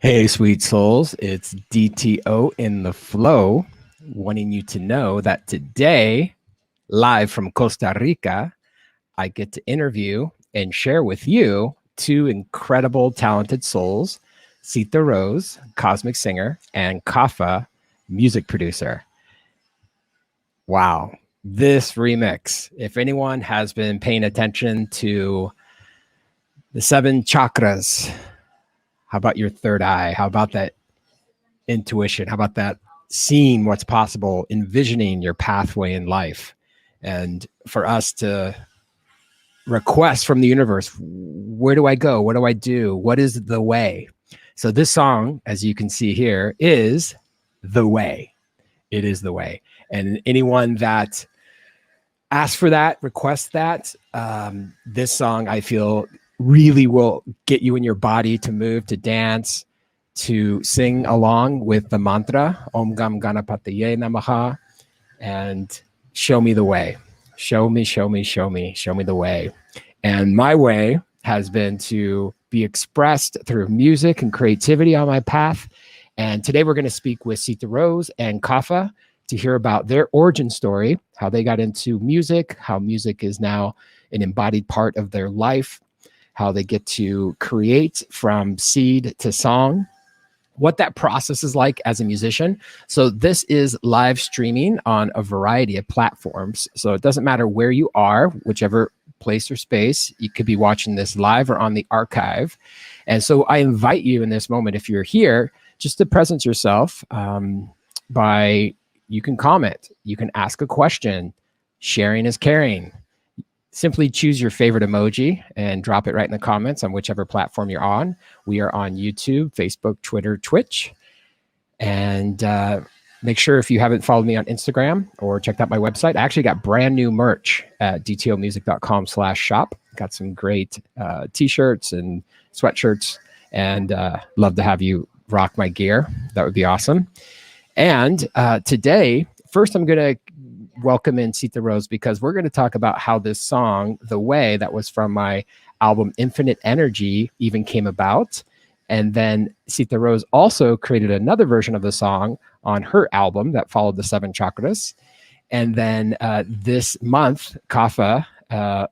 Hey, sweet souls, it's DTO in the flow, wanting you to know that today, live from Costa Rica, I get to interview and share with you two incredible, talented souls, Sita Rose, cosmic singer, and Kapha, music producer. Wow, this remix, if anyone has been paying attention to the seven chakras, how about your third eye? How about that intuition? How about that seeing what's possible, envisioning your pathway in life? And for us to request from the universe, where do I go? What do I do? What is the way? So this song, as you can see here, is the way. It is the way. And anyone that asks for that, requests that, this song, I feel, really will get you in your body to move, to dance, to sing along with the mantra, Om Gam Ganapataye Namaha, and show me the way. Show me, show me, show me, show me the way. And my way has been to be expressed through music and creativity on my path. And today we're going to speak with Sita Rose and Kapha to hear about their origin story, how they got into music, how music is now an embodied part of their life, how they get to create from seed to song, what that process is like as a musician. So this is live streaming on a variety of platforms. So it doesn't matter where you are, whichever place or space, you could be watching this live or on the archive. And so I invite you in this moment, if you're here, just to presence yourself by, you can comment, you can ask a question. Sharing is caring. Simply choose your favorite emoji and drop it right in the comments on whichever platform you're on. We are on YouTube, Facebook, Twitter, Twitch. And make sure, if you haven't followed me on Instagram or checked out my website, I actually got brand new merch at dtomusic.com/shop. Got some great t-shirts and sweatshirts, and love to have you rock my gear. That would be awesome. And today, first I'm going to welcome in Sita Rose, because we're going to talk about how this song, The Way, that was from my album Infinite Energy, even came about. And then Sita Rose also created another version of the song on her album that followed the seven chakras. And then this month, Kapha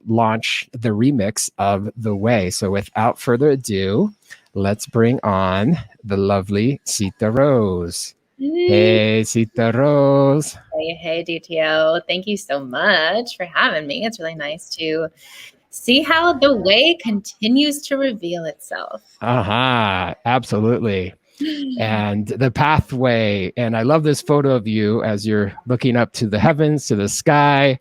launched the remix of The Way. So without further ado, let's bring on the lovely Sita Rose. Hey, Sita Rose. Hey, DTO. Thank you so much for having me. It's really nice to see how the way continues to reveal itself. Absolutely. And the pathway. And I love this photo of you as you're looking up to the heavens, to the sky,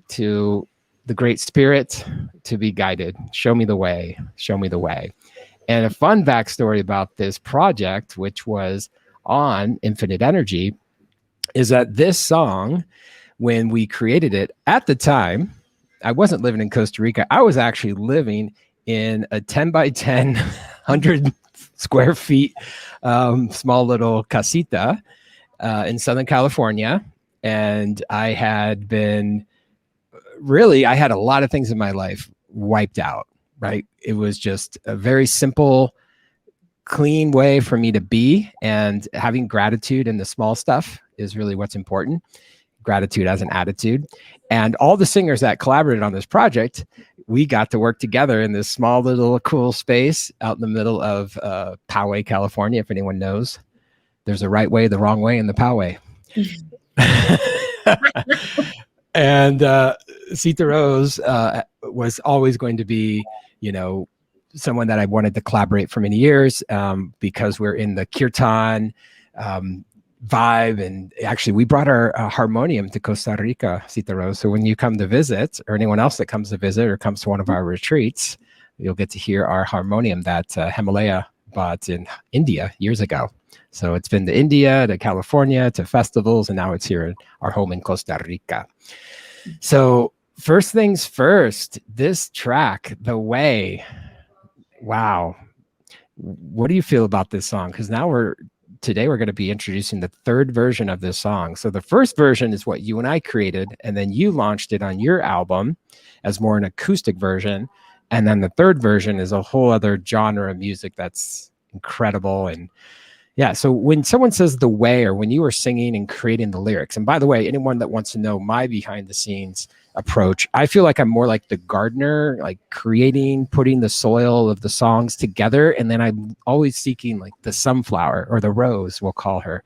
to the great spirit, to be guided. Show me the way. Show me the way. And a fun backstory about this project, which was on Infinite Energy, is that this song, when we created it at the time, I wasn't living in Costa Rica. I was actually living in a 10 by 10, 100 square feet, small little casita in Southern California. And I had a lot of things in my life wiped out, right? It was just a very simple, clean way for me to be, and having gratitude in the small stuff is really what's important. Gratitude as an attitude. And all the singers that collaborated on this project, we got to work together in this small little cool space out in the middle of Poway, California. If anyone knows, there's a right way, the wrong way, and the Poway. And Sita Rose was always going to be, someone that I wanted to collaborate for many years, because we're in the kirtan vibe. And actually, we brought our harmonium to Costa Rica, Sita Rose. So when you come to visit, or anyone else that comes to visit or comes to one of our retreats, you'll get to hear our harmonium that Himalaya bought in India years ago. So it's been to India, to California, to festivals, and now it's here in our home in Costa Rica. So first things first, this track, The Way. Wow. What do you feel about this song? Because today we're going to be introducing the third version of this song. So the first version is what you and I created, and then you launched it on your album as more an acoustic version. And then the third version is a whole other genre of music that's incredible. And yeah, so when someone says the way, or when you were singing and creating the lyrics, and by the way, anyone that wants to know my behind the scenes approach, I feel like I'm more like the gardener, like creating, putting the soil of the songs together. And then I'm always seeking like the sunflower or the rose, we'll call her,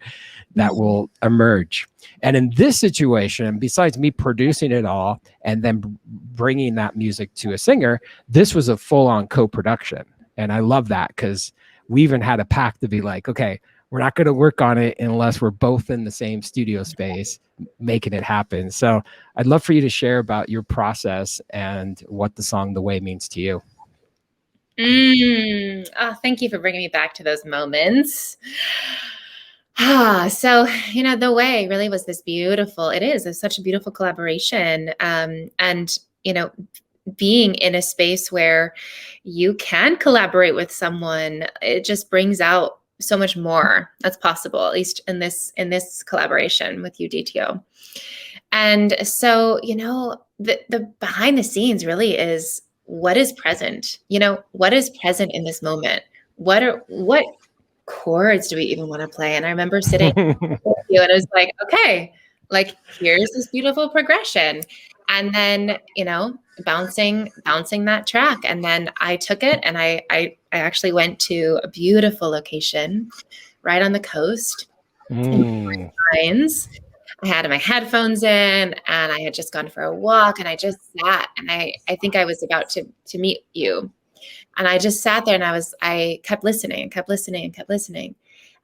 that will emerge. And in this situation, besides me producing it all and then bringing that music to a singer, this was a full-on co-production. And I love that because we even had a pact to be like, okay, we're not going to work on it unless we're both in the same studio space making it happen. So I'd love for you to share about your process and what the song The Way means to you. Oh, thank you for bringing me back to those moments. So, The Way really was this beautiful, it's such a beautiful collaboration. And, being in a space where you can collaborate with someone, it just brings out so much more that's possible, at least in this collaboration with you, DTO. And so, the behind the scenes really is what is present, what is present in this moment? What chords do we even want to play? And I remember sitting with you and I was like, okay, like here's this beautiful progression. And then, bouncing that track. And then I took it and I actually went to a beautiful location right on the coast. In Pines. I had my headphones in and I had just gone for a walk and I just sat and I think I was about to meet you. And I just sat there and I kept listening and kept listening and kept listening.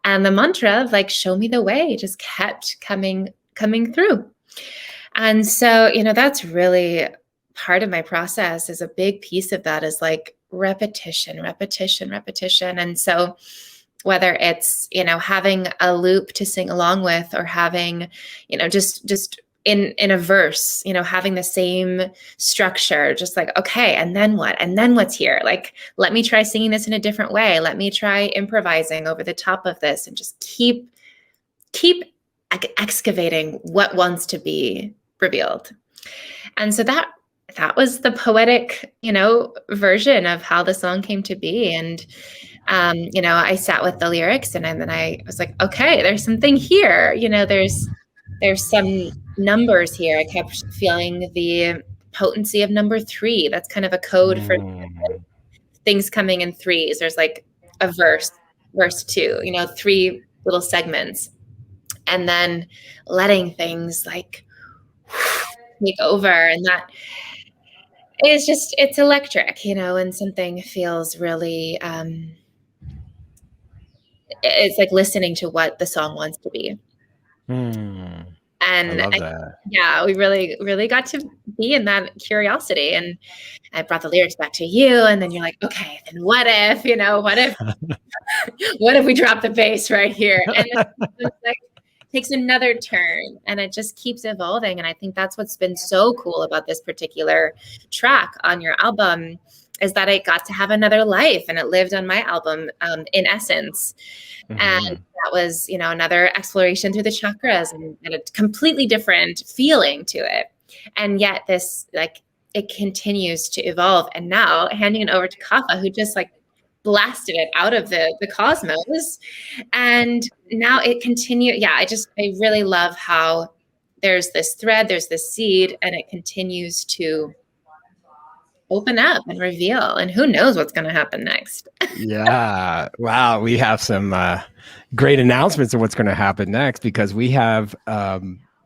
And the mantra of like, show me the way just kept coming through. And so, that's really part of my process. Is a big piece of that is like repetition. And so whether it's, having a loop to sing along with or having, just in a verse, having the same structure, just like, okay, and then what? And then what's here? Like, let me try singing this in a different way. Let me try improvising over the top of this and just keep excavating what wants to be revealed. And so that was the poetic, version of how the song came to be. And, I sat with the lyrics and then I was like, okay, there's something here. There's some numbers here. I kept feeling the potency of number 3. That's kind of a code for things coming in threes. There's like a verse 2, 3 little segments. And then letting things like take over. And that is just, it's electric, and something feels really, it's like listening to what the song wants to be. And I love that. Yeah, we really, really got to be in that curiosity. And I brought the lyrics back to you. And then you're like, okay, then what if, what if we drop the bass right here? And it's like, takes another turn and it just keeps evolving. And I think that's what's been so cool about this particular track on your album is that it got to have another life and it lived on my album in essence. And that was, another exploration through the chakras and a completely different feeling to it. And yet this, like, it continues to evolve. And now handing it over to Kapha, who just like blasted it out of the cosmos. And now it continues. Yeah, I really love how there's this thread, there's this seed, and it continues to open up and reveal. And who knows what's going to happen next. Yeah. Wow. We have some great announcements of what's going to happen next because we have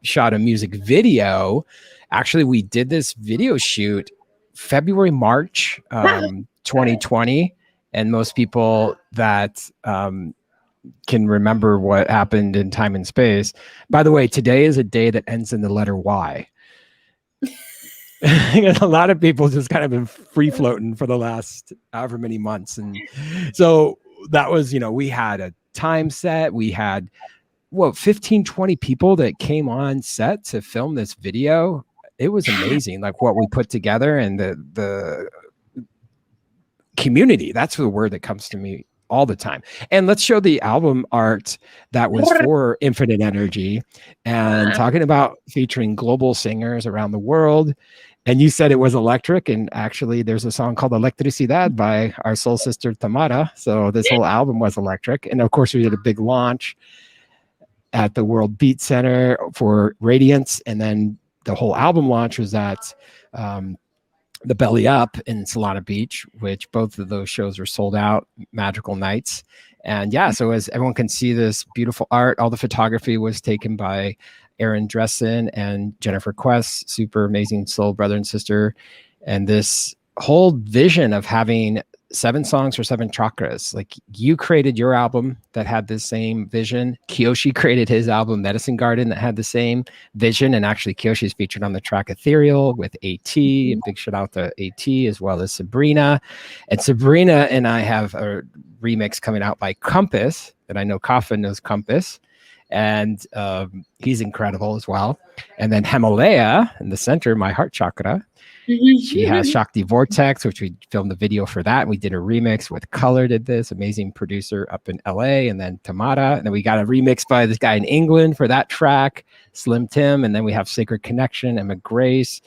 shot a music video. Actually, we did this video shoot February, March 2020. And most people that can remember what happened in time and space. By the way, today is a day that ends in the letter Y. A lot of people just kind of been free floating for the last however many months. And so that was, we had a time set. We had 15, 20 people that came on set to film this video. It was amazing. Like what we put together and the community. That's the word that comes to me all the time. And let's show the album art that was for Infinite Energy and talking about featuring global singers around the world. And you said it was electric, and actually there's a song called Electricidad by our soul sister Tamara. So this whole album was electric. And of course we did a big launch at the World Beat Center for Radiance, and then the whole album launch was at the Belly Up in Solana Beach, which both of those shows were sold out, magical nights. And yeah, so as everyone can see this beautiful art, all the photography was taken by Aaron Dressen and Jennifer Quest, super amazing soul brother and sister. And this whole vision of having 7 songs for 7 chakras, like you created your album that had the same vision. Kiyoshi created his album Medicine Garden that had the same vision, and actually Kiyoshi is featured on the track Ethereal with AT. And big shout out to AT as well as Sabrina. And Sabrina and I have a remix coming out by Compass, and I know Kapha knows Compass, and he's incredible as well. And then Himalaya in the center, my heart chakra, she has Shakti Vortex, which we filmed the video for that. And we did a remix with Color, did this amazing producer up in LA, and then Tamara. And then we got a remix by this guy in England for that track, Slim Tim. And then we have Sacred Connection, Emma Grace,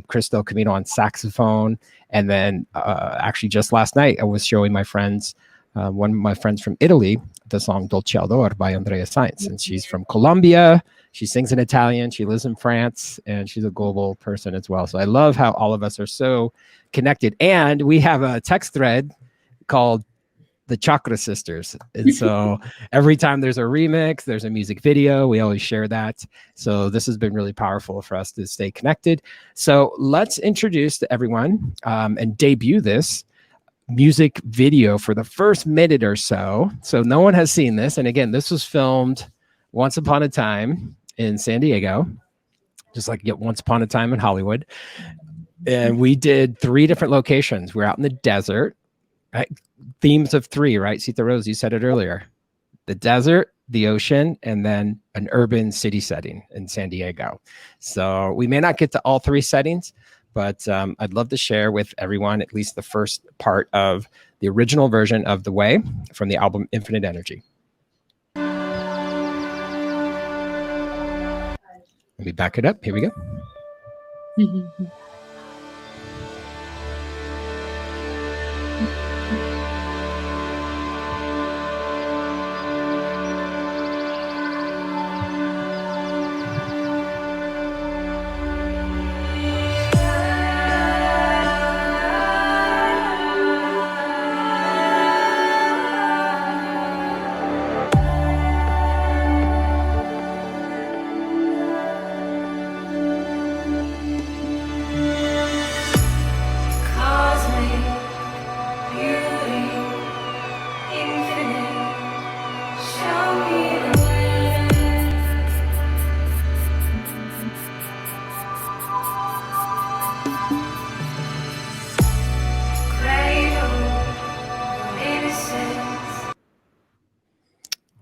Crystal Camino on saxophone. And then actually just last night, I was showing my friends, one of my friends from Italy, the song Dolce Ador by Andrea Sainz. And she's from Colombia. She sings in Italian. She lives in France, and she's a global person as well. So I love how all of us are so connected. And we have a text thread called the Chakra Sisters. And so every time there's a remix, there's a music video, we always share that. So this has been really powerful for us to stay connected. So let's introduce to everyone and debut this music video for the first minute or so. So no one has seen this. And again, this was filmed once upon a time in San Diego, just like Once Upon a Time in Hollywood. And we did 3 different locations. We're out in the desert, right? Themes of 3, right? Sita Rose, you said it earlier. The desert, the ocean, and then an urban city setting in San Diego. So we may not get to all 3 settings, but I'd love to share with everyone at least the first part of the original version of The Way from the album Infinite Energy. Let me back it up. Here we go.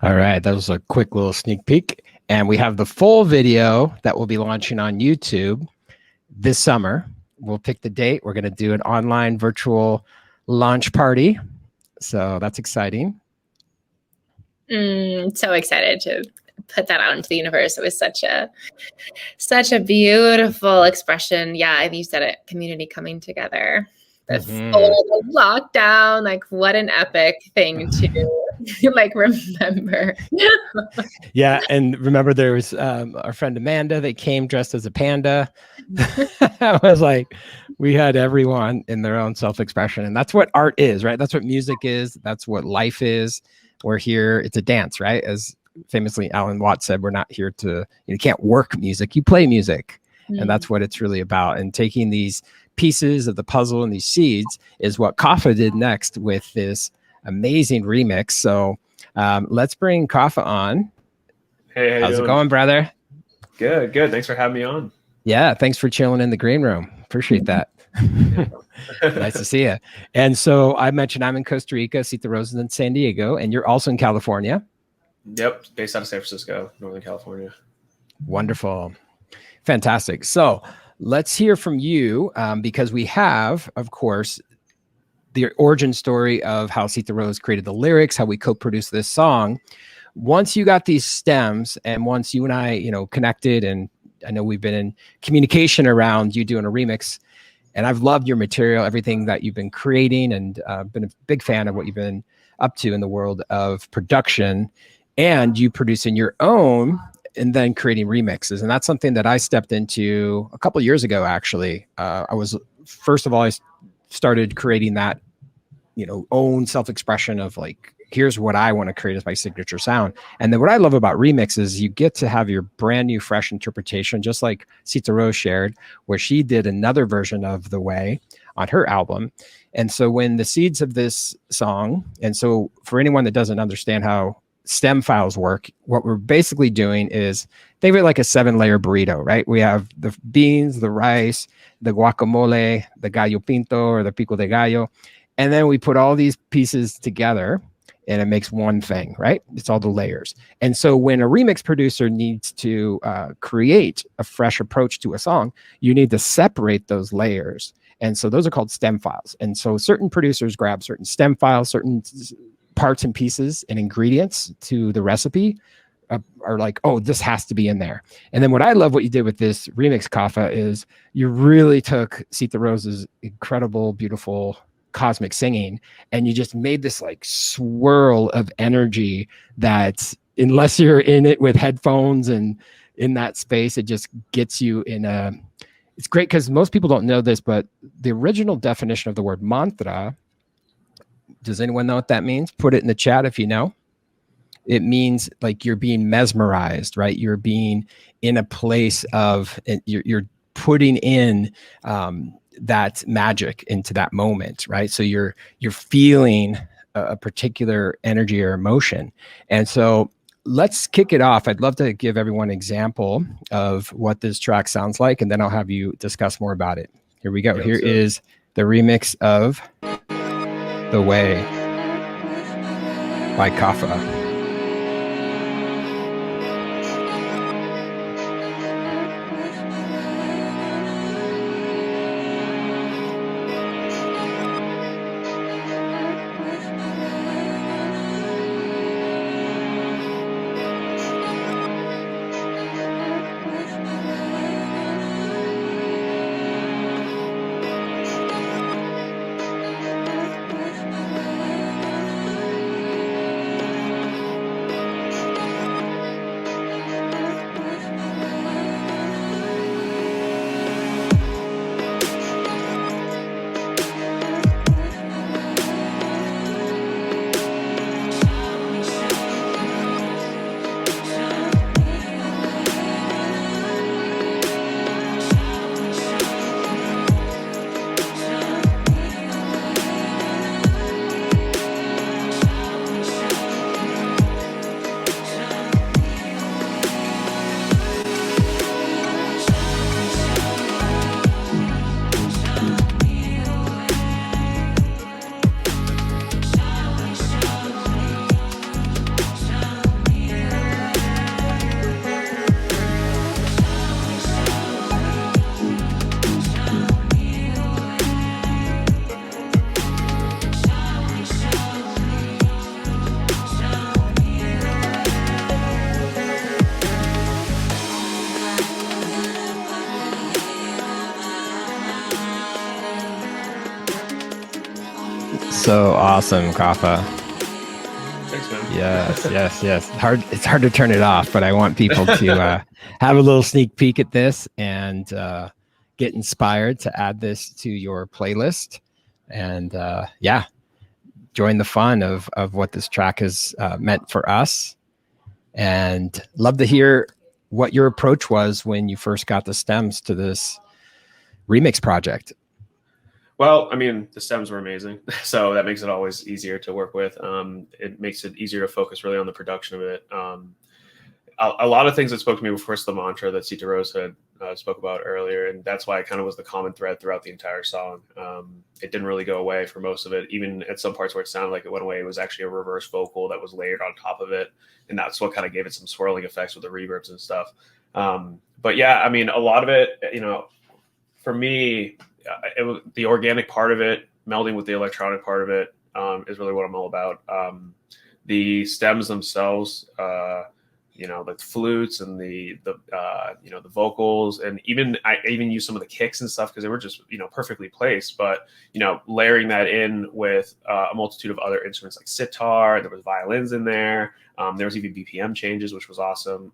All right, that was a quick little sneak peek. And we have the full video that will be launching on YouTube this summer. We'll pick the date. We're going to do an online virtual launch party. So that's exciting. So excited to put that out into the universe. It was such a beautiful expression. Yeah, I think you said it, community coming together. The lockdown, like what an epic thing to like remember. Yeah, and remember there was our friend Amanda that came dressed as a panda. I was like, we had everyone in their own self-expression, and that's what art is, right? That's what music is. That's what life is. We're here. It's a dance, right? As famously Alan Watts said, we're not here to, you can't work music. You play music, and that's what it's really about. And taking these pieces of the puzzle and these seeds is what Kapha did next with this amazing remix. So let's bring Kapha on. Hey, how's it going, brother? Good. Thanks for having me on. Yeah, thanks for chilling in the green room. Appreciate that. Nice to see you. And so I mentioned I'm in Costa Rica, Sita Rose is in San Diego, and you're also in California. Yep, based out of San Francisco, Northern California. Wonderful. Fantastic. So let's hear from you because we have, of course, the origin story of how Sita Rose created the lyrics, how we co-produced this song. Once you got these stems and once you and I, connected and I know we've been in communication around you doing a remix, and I've loved your material, everything that you've been creating, and been a big fan of what you've been up to in the world of production, and you producing your own and then creating remixes. And that's something that I stepped into a couple of years ago, actually. First of all, I started creating that, own self-expression of like, here's what I want to create as my signature sound. And then what I love about remixes is you get to have your brand new, fresh interpretation, just like Sita Rose shared, where she did another version of The Way on her album. And so when the seeds of this song, and so for anyone that doesn't understand how stem files work, what we're basically doing is think of it like a 7-layer burrito, right? We have the beans, the rice, the guacamole, the gallo pinto or the pico de gallo. And then we put all these pieces together and it makes one thing, right? It's all the layers. And so when a remix producer needs to create a fresh approach to a song, you need to separate those layers. And so those are called stem files. And so certain producers grab certain stem files, certain parts and pieces and ingredients to the recipe are like, oh, this has to be in there. And then what I love what you did with this remix, Kapha, is you really took Sita Rose's incredible, beautiful cosmic singing, and you just made this like swirl of energy that, unless you're in it with headphones and in that space, it just gets you in a, it's great because most people don't know this, but the original definition of the word mantra, does anyone know what that means? Put it in the chat if you know. It means like you're being mesmerized, right? You're being in a place of, you're putting in that magic into that moment, right? So you're feeling a particular energy or emotion. And so let's kick it off. I'd love to give everyone an example of what this track sounds like, and then I'll have you discuss more about it. Here we go. Here is the remix of The Way by Kapha. So awesome, Kapha. Thanks, man. Yes. It's hard to turn it off, but I want people to have a little sneak peek at this and get inspired to add this to your playlist. And join the fun of what this track has meant for us. And love to hear what your approach was when you first got the stems to this remix project. Well, I mean, the stems were amazing, so that makes it always easier to work with. It makes it easier to focus really on the production of it. A lot of things that spoke to me were first the mantra that Sita Rose had spoke about earlier, and that's why it kind of was the common thread throughout the entire song. It didn't really go away for most of it. Even at some parts where it sounded like it went away, it was actually a reverse vocal that was layered on top of it, and that's what kind of gave it some swirling effects with the reverbs and stuff. But yeah, I mean, a lot of it, for me, it was the organic part of it melding with the electronic part of it is really what I'm all about. The stems themselves, you know, like the flutes and the you know, the vocals, and I even used some of the kicks and stuff because they were just, you know, perfectly placed. But, you know, layering that in with a multitude of other instruments like sitar, there was violins in there. There was even BPM changes, which was awesome.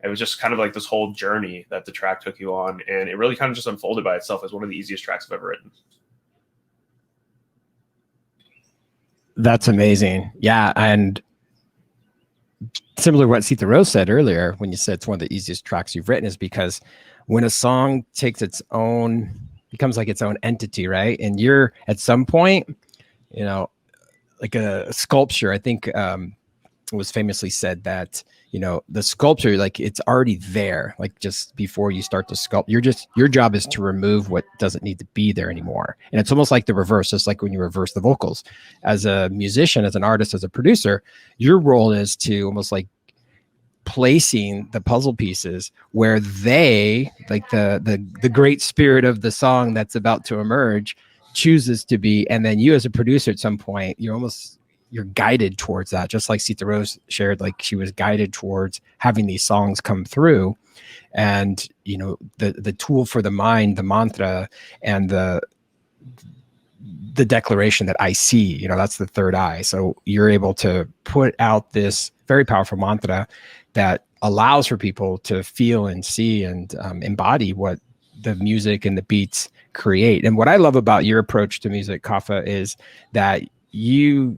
It was just kind of like this whole journey that the track took you on, and it really kind of just unfolded by itself as one of the easiest tracks I've ever written. That's amazing. Yeah. And similar to what Sita Rose said earlier, when you said it's one of the easiest tracks you've written, is because when a song takes its own, becomes like its own entity, right? And you're at some point, you know, like a sculpture, I think it was famously said that, you know, the sculpture, like it's already there, like just before you start to sculpt, your job is to remove what doesn't need to be there anymore. And it's almost like the reverse, just like when you reverse the vocals. As a musician, as an artist, as a producer, your role is to almost like placing the puzzle pieces where they, like the great spirit of the song that's about to emerge chooses to be. And then you as a producer at some point, you're guided towards that, just like Sita Rose shared, like she was guided towards having these songs come through. And, you know, the tool for the mind, the mantra, and the declaration that I see, you know, that's the third eye. So you're able to put out this very powerful mantra that allows for people to feel and see and embody what the music and the beats create. And what I love about your approach to music, Kapha, is that you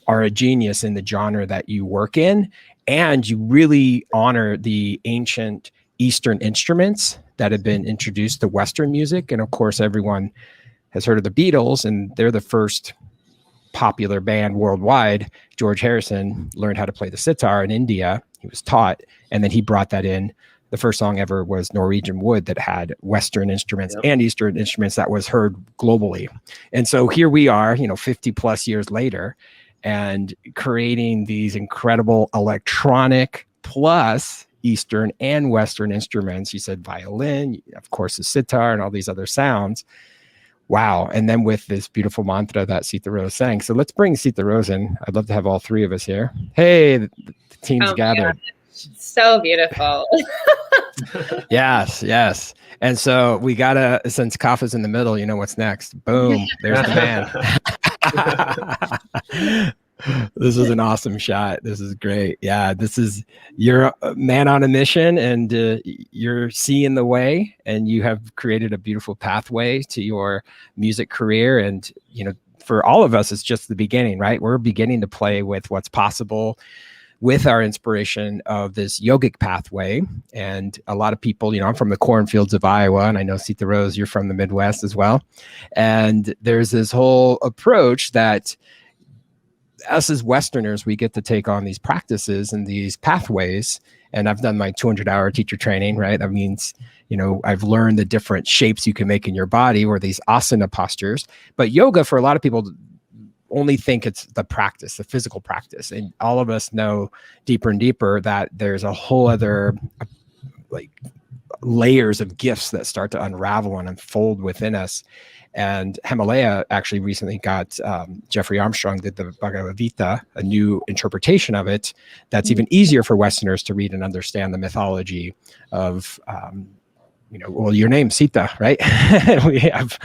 are a genius in the genre that you work in, and you really honor the ancient Eastern instruments that have been introduced to Western music. And of course, everyone has heard of the Beatles, and they're the first popular band worldwide. George Harrison learned how to play the sitar in India. He was taught, and then he brought that in. The first song ever was Norwegian Wood, that had Western instruments and Eastern instruments, that was heard globally. And so here we are, you know, 50 plus years later, and creating these incredible electronic plus Eastern and Western instruments. You said violin, of course, the sitar, and all these other sounds. Wow. And then with this beautiful mantra that Sita Rose sang. So let's bring Sita Rose in. I'd love to have all three of us here. Hey, the team's gathered. So beautiful. Yes, yes. And so we gotta, since Kapha's in the middle, you know what's next. Boom. There's the man. This is an awesome shot. This is great. Yeah, you're a man on a mission, and you're seeing the way, and you have created a beautiful pathway to your music career. And, you know, for all of us, it's just the beginning, right? We're beginning to play with what's possible with our inspiration of this yogic pathway. And a lot of people, you know, I'm from the cornfields of Iowa, and I know Sita Rose, you're from the Midwest as well. And there's this whole approach that us as Westerners, we get to take on these practices and these pathways. And I've done my 200-hour teacher training, right? That means, you know, I've learned the different shapes you can make in your body, or these asana postures. But yoga, for a lot of people, only think it's the practice, the physical practice. And all of us know deeper and deeper that there's a whole other like layers of gifts that start to unravel and unfold within us. And Himalaya actually recently got, Jeffrey Armstrong did the Bhagavad Gita, a new interpretation of it that's even easier for Westerners to read and understand the mythology of, you know, well, your name's Sita, right? We have,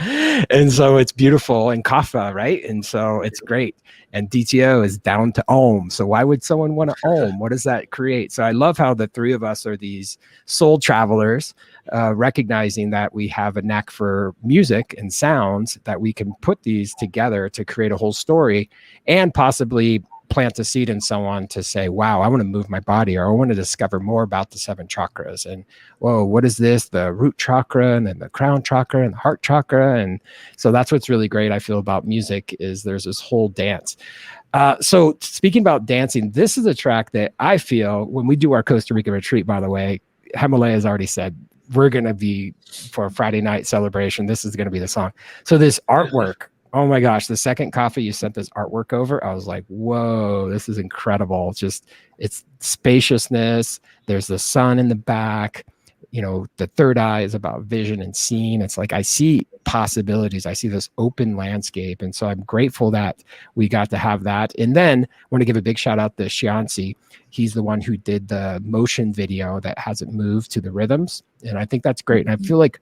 and so it's beautiful, and Kapha, right? And so it's great. And DTO is down to Om. So why would someone want to Om? What does that create? So I love how the three of us are these soul travelers, recognizing that we have a knack for music and sounds, that we can put these together to create a whole story, and possibly plant a seed in someone to say, wow, I want to move my body, or I want to discover more about the 7 chakras. And whoa, what is this? The root chakra, and then the crown chakra, and the heart chakra. And so that's what's really great, I feel, about music, is there's this whole dance. So speaking about dancing, this is a track that I feel, when we do our Costa Rica retreat, by the way, Himalaya has already said, we're going to be, for a Friday night celebration, this is going to be the song. So this artwork, oh my gosh, the second Kapha you sent this artwork over, I was like, whoa, this is incredible. It's spaciousness. There's the sun in the back. the third eye is about vision and seeing. It's like I see possibilities. I see this open landscape. And so I'm grateful that we got to have that. And then I want to give a big shout out to Shiansi. He's the one who did the motion video that hasn't moved to the rhythms. And I think that's great. And I feel like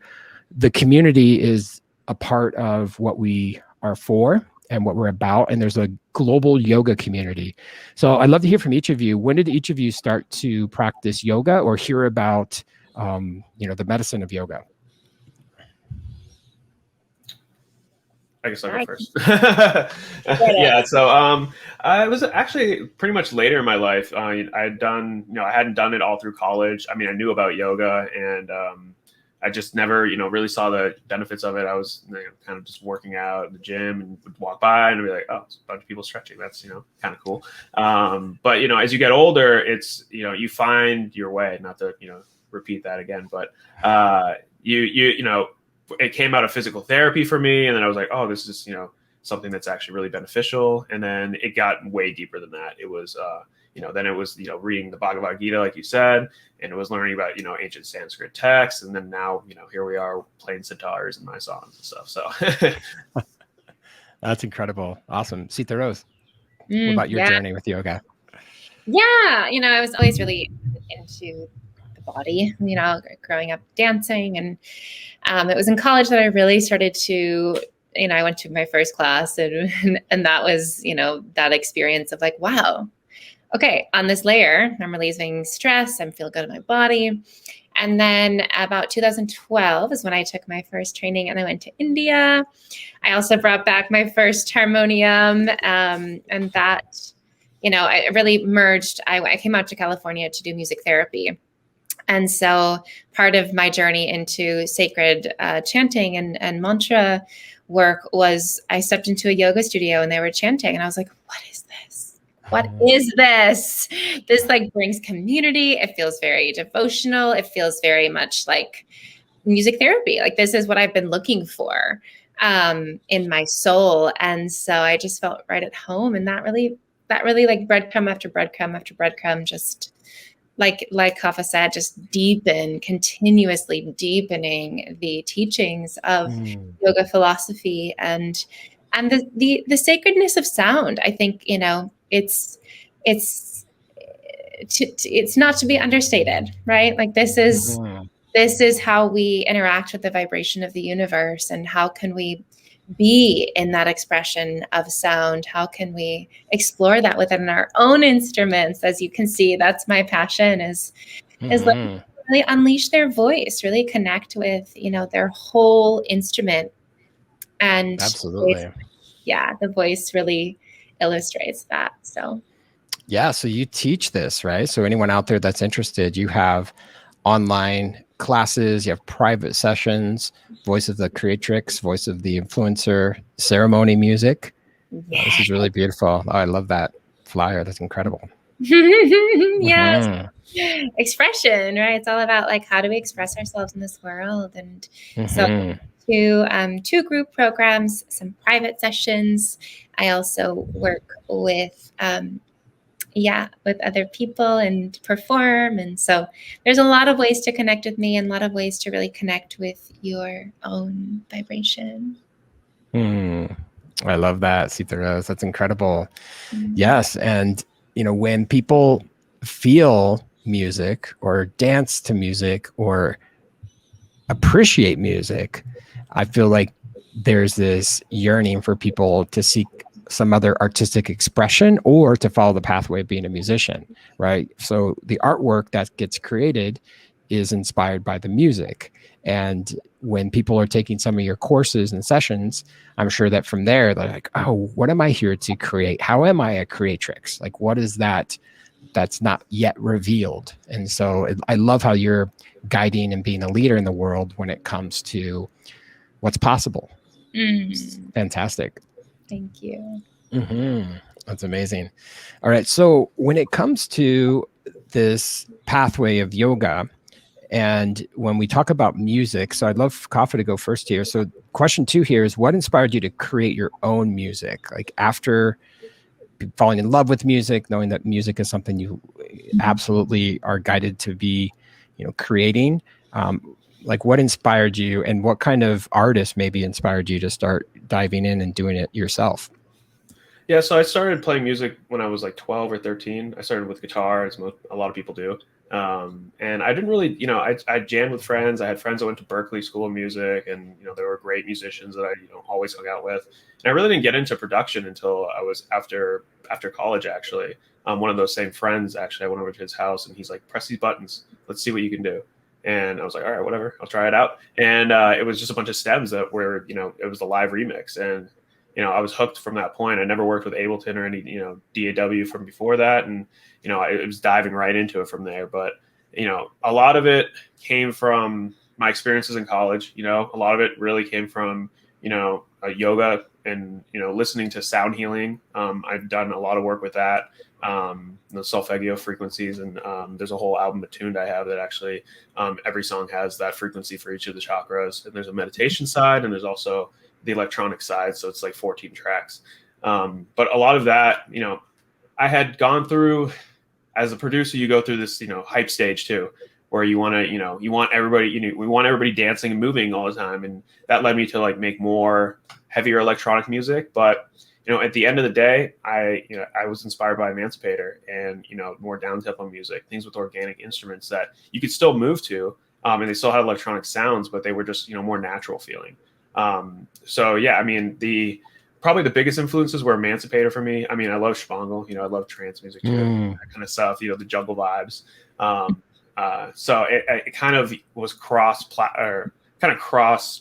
the community is a part of what we are for and what we're about. And there's a global yoga community. So I'd love to hear from each of you. When did each of you start to practice yoga or hear about the medicine of yoga? I guess I'll go first. Yeah. So I was actually pretty much later in my life. I hadn't done it all through college. I mean, I knew about yoga, and I just never, really saw the benefits of it. I was kind of just working out in the gym and would walk by and I'd be like, oh, it's a bunch of people stretching. That's, kind of cool. But, as you get older, it's, you find your way, not to, repeat that again, but it came out of physical therapy for me. And then I was like, oh, this is, something that's actually really beneficial. And then it got way deeper than that. It was, then it was, reading the Bhagavad Gita, like you said, and it was learning about, ancient Sanskrit texts. And then now, here we are playing sitars in my songs and stuff. So that's incredible. Awesome. Sita Rose, what about your journey with yoga? Yeah. I was always really into the body, growing up dancing. And it was in college that I really started to, I went to my first class and that was, that experience of like, wow, okay, on this layer, I'm releasing stress. I'm feeling good in my body. And then about 2012 is when I took my first training and I went to India. I also brought back my first harmonium. And that, I really merged. I came out to California to do music therapy. And so part of my journey into sacred chanting and mantra work was I stepped into a yoga studio and they were chanting. And I was like, what is this? What is this? This brings community. It feels very devotional. It feels very much like music therapy. Like this is what I've been looking for in my soul. And so I just felt right at home. And that really like breadcrumb after breadcrumb after breadcrumb, just like Kapha said, just continuously deepening the teachings of yoga philosophy and the sacredness of sound. I think, it's not to be understated, right? Like this is how we interact with the vibration of the universe, and how can we be in that expression of sound? How can we explore that within our own instruments? As you can see, that's my passion is like really unleash their voice, really connect with, their whole instrument. And absolutely. The voice really illustrates that. So you teach this, right? So anyone out there that's interested, you have online classes, you have private sessions, voice of the creatrix, voice of the influencer, ceremony music. This is really beautiful. Oh, I love that flyer. That's incredible. Yes. Expression, right? It's all about like, how do we express ourselves in this world? And so two group programs, some private sessions. I also work with other people and perform. And so there's a lot of ways to connect with me and a lot of ways to really connect with your own vibration. I love that, Sita Rose. That's incredible. Yes. And, when people feel music or dance to music or appreciate music, I feel like there's this yearning for people to seek some other artistic expression or to follow the pathway of being a musician, right? So the artwork that gets created is inspired by the music. And when people are taking some of your courses and sessions, I'm sure that from there, they're like, oh, what am I here to create? How am I a creatrix? Like, what is that that's not yet revealed? And so I love how you're guiding and being a leader in the world when it comes to what's possible. Fantastic. Thank you. That's amazing. All right. So when it comes to this pathway of yoga, and when we talk about music, so I'd love Kapha to go first here. So question 2 here is, what inspired you to create your own music? Like after falling in love with music, knowing that music is something you absolutely are guided to be, creating. Like what inspired you, and what kind of artist maybe inspired you to start diving in and doing it yourself? Yeah, so I started playing music when I was like 12 or 13. I started with guitar, as a lot of people do. And I didn't really, I jammed with friends. I had friends that went to Berkeley School of Music, and, there were great musicians that I, always hung out with. And I really didn't get into production until I was after college, actually. One of those same friends, actually, I went over to his house and he's like, press these buttons. Let's see what you can do. And I was like, all right, whatever, I'll try it out. And it was just a bunch of stems that were, it was the live remix. And I was hooked from that point. I never worked with Ableton or any, DAW from before that. And, it was diving right into it from there. But, a lot of it came from my experiences in college. A lot of it really came from, yoga and, listening to sound healing. I've done a lot of work with that, the solfeggio frequencies. And there's a whole album attuned I have that actually every song has that frequency for each of the chakras. And there's a meditation side, and there's also the electronic side. So it's like 14 tracks. But a lot of that, I had gone through as a producer, you go through this, hype stage too, where you want to, you want everybody, we want everybody dancing and moving all the time. And that led me to like make more heavier electronic music. But, at the end of the day, I was inspired by Emancipator and, more down-tempo music, things with organic instruments that you could still move to. And they still had electronic sounds, but they were just, more natural feeling. So yeah, I mean, probably the biggest influences were Emancipator for me. I mean, I love Schwangel, I love trance music too, that kind of stuff, the jungle vibes. So it kind of was cross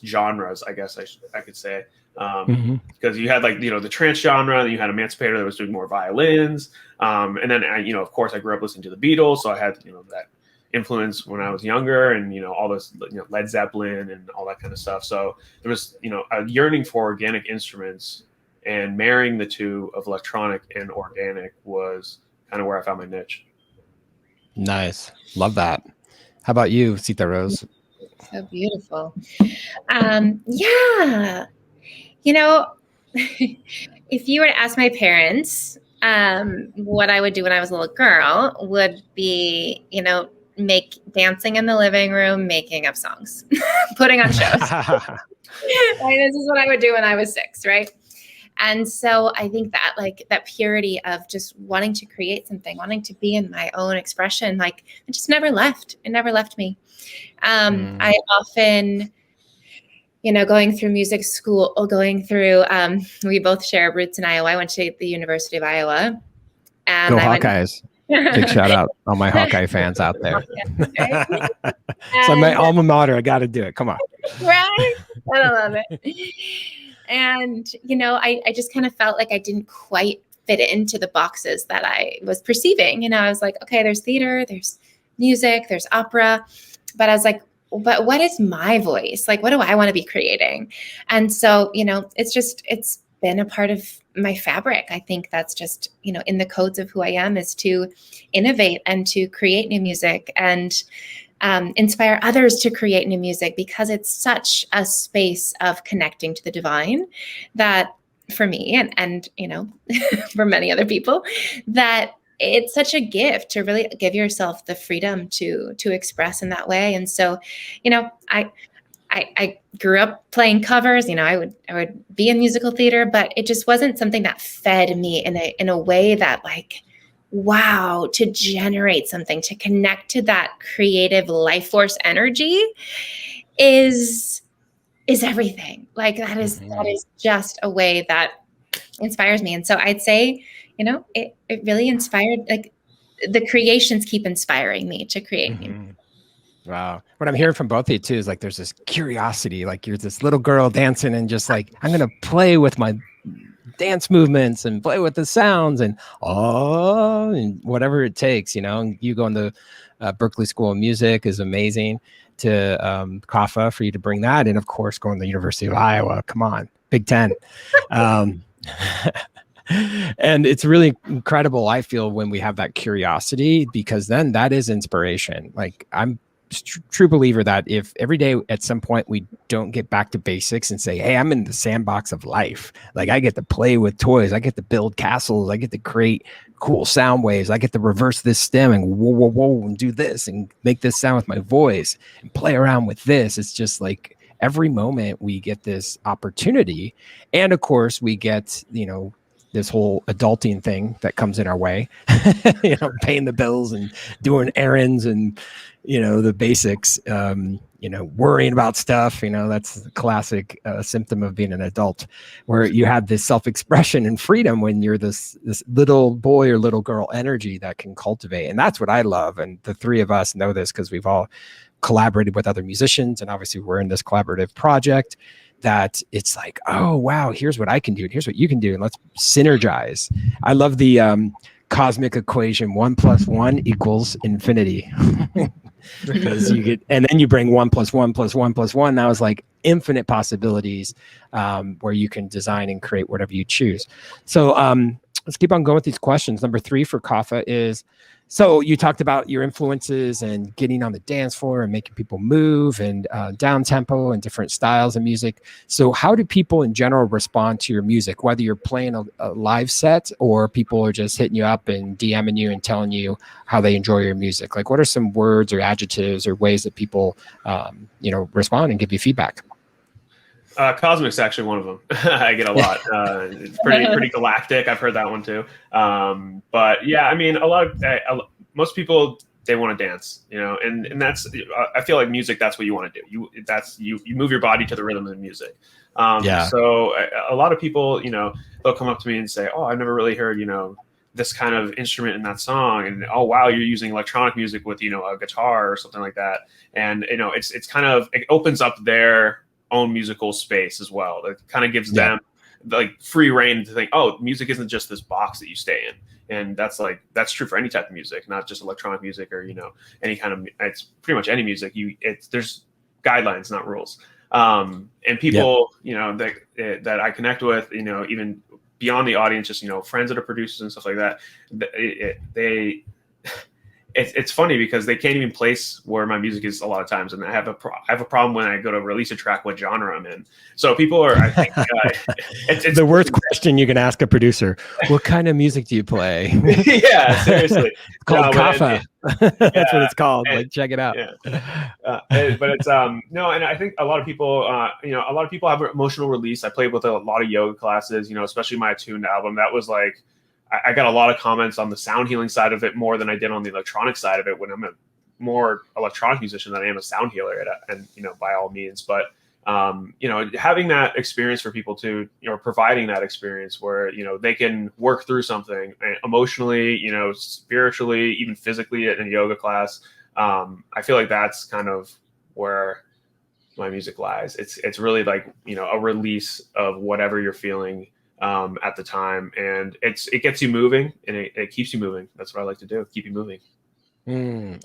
genres, I guess I could say. Because you had like, the trance genre, and you had Emancipator that was doing more violins. And then, of course I grew up listening to the Beatles. So I had, that influence when I was younger, and all this Led Zeppelin and all that kind of stuff. So there was a yearning for organic instruments, and marrying the two of electronic and organic was kind of where I found my niche. Nice, love that. How about you, Sita Rose? So beautiful. Yeah, if you were to ask my parents what I would do when I was a little girl, would be make dancing in the living room, making up songs, putting on shows. This is what I would do when I was 6, right? And so I think that like that purity of just wanting to create something, wanting to be in my own expression, like it just never left. It never left me. I often, going through music school or going through, we both share roots in Iowa. I went to the University of Iowa. And Go Hawkeyes. Big shout out all my Hawkeye fans out there. So my alma mater, I got to do it. Come on. Right? I love it. And, I just kind of felt like I didn't quite fit into the boxes that I was perceiving. I was like, okay, there's theater, there's music, there's opera. But I was like, but what is my voice? Like, what do I want to be creating? And so, it's been a part of my fabric. I think that's just, in the codes of who I am, is to innovate and to create new music and inspire others to create new music, because it's such a space of connecting to the divine that for me and for many other people, that it's such a gift to really give yourself the freedom to express in that way. And so, I grew up playing covers. I would be in musical theater, but it just wasn't something that fed me in a way that like, wow, to generate something, to connect to that creative life force energy is everything. Like that is just a way that inspires me. And so I'd say, it really inspired, like the creations keep inspiring me to create. Wow. What I'm hearing from both of you too is like there's this curiosity, like you're this little girl dancing and just like, I'm going to play with my dance movements and play with the sounds and whatever it takes, you going to Berkeley School of Music is amazing, to Kapha for you to bring that. And of course, going to the University of Iowa, come on, Big Ten. And it's really incredible, I feel, when we have that curiosity, because then that is inspiration. Like I'm true believer that if every day at some point we don't get back to basics and say, hey, I'm in the sandbox of life. Like I get to play with toys. I get to build castles. I get to create cool sound waves. I get to reverse this stem and whoa, whoa, whoa, and do this and make this sound with my voice and play around with this. It's just like every moment we get this opportunity. And of course we get, this whole adulting thing that comes in our way, paying the bills and doing errands and, the basics, worrying about stuff, that's the classic symptom of being an adult, where you have this self-expression and freedom when you're this little boy or little girl energy that can cultivate. And that's what I love. And the three of us know this because we've all collaborated with other musicians. And obviously we're in this collaborative project that it's like, oh, wow, here's what I can do. And here's what you can do. And let's synergize. I love the cosmic equation, 1 + 1 = infinity. Because you get, and then you bring 1 + 1 + 1 + 1. Now it's like infinite possibilities where you can design and create whatever you choose. So let's keep on going with these questions. Number 3 for Kapha is, so you talked about your influences and getting on the dance floor and making people move and down tempo and different styles of music. So how do people in general respond to your music, whether you're playing a live set or people are just hitting you up and DMing you and telling you how they enjoy your music? Like what are some words or adjectives or ways that people, respond and give you feedback? Cosmic's actually one of them. I get a lot. It's pretty galactic. I've heard that one too. But yeah, I mean, most people, they want to dance, and that's, I feel like music, that's what you want to do. You move your body to the rhythm of the music. So a lot of people, they'll come up to me and say, oh, I've never really heard, this kind of instrument in that song. And, oh, wow, you're using electronic music with, a guitar or something like that. And, it's kind of, it opens up their own musical space as well. It kind of gives them like free reign to think, oh, music isn't just this box that you stay in. And that's true for any type of music, not just electronic music or, any kind of, it's pretty much any music. There's guidelines, not rules. And people, that I connect with, even beyond the audience, just, friends that are producers and stuff like that, it's funny because they can't even place where my music is a lot of times, and I have a problem when I go to release a track what genre I'm in. So people are, I think, it's the worst question you can ask a producer. What kind of music do you play? Yeah, seriously, it's called Kapha. That's what it's called. Check it out. But it's no, and I think a lot of people, a lot of people have emotional release. I played with a lot of yoga classes, especially my Attuned album. That was like, I got a lot of comments on the sound healing side of it more than I did on the electronic side of it, when I'm a more electronic musician than I am a sound healer, and by all means. But having that experience for people to, providing that experience where they can work through something emotionally, spiritually, even physically in a yoga class. I feel like that's kind of where my music lies. It's really like a release of whatever you're feeling at the time, and it gets you moving, and it keeps you moving. That's what I like to do, keep you moving.